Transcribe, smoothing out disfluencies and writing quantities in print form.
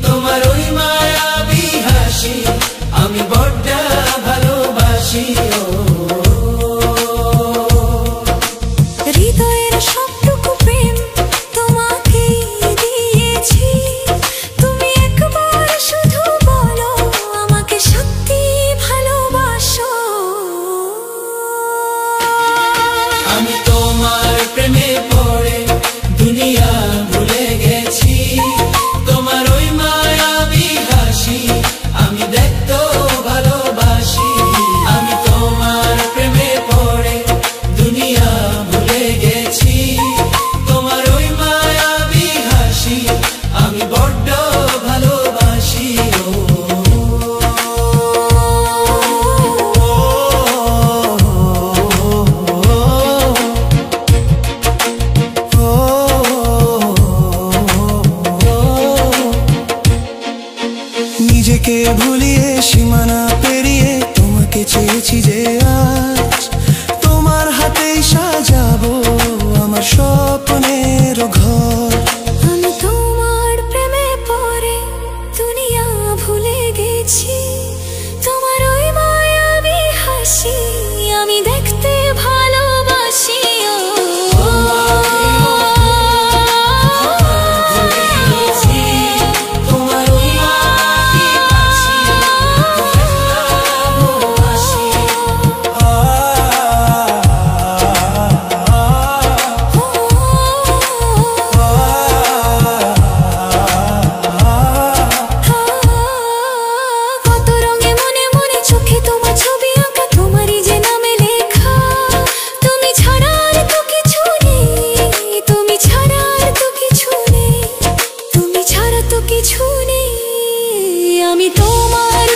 তোমার ওই মায়াবী হাসি আমি বড্ড ভালোবাসি। হৃদয়ের সবটুকু প্রেম তোমাকেই দিয়েছি, তুমি একবার শুধু বলো আমাকে সত্যি ভালোবাসো। আমি তোমার প্রেমে পড়ে দুনিয়া ভুলে গেছি, তোমার ওই মায়াবী হাসি আমি দেখতে ভালোবাসি। আমি তোমার প্রেমে পড়ে দুনিয়া ভুলে গেছি, তোমার ওই মায়াবী হাসি আমি বড্ড ভালোবাসি। নিজেকে ভুলিয়ে সীমানা পেরিয়ে তোমাকে চেয়েছি যে আজ তোমার হাতেই সাজাবো আমার স্বপ্নের ঘর। আমি তোমার প্রেমে পড়ে দুনিয়া ভুলে গেছি, তোমার ওই মায়াবী হাসি আমি দেখতে ভালোবাসি। কত রঙে মনে মনে চোখে তোমার ছবি আঁকা, তোমারই যে নামে লেখা। তুমি ছাড়া আর তো কিছু নেই, তুমি ছাড়া আর তো কিছু নেই, তুমি ছাড়া তো কিছু নেই। আমি তোমার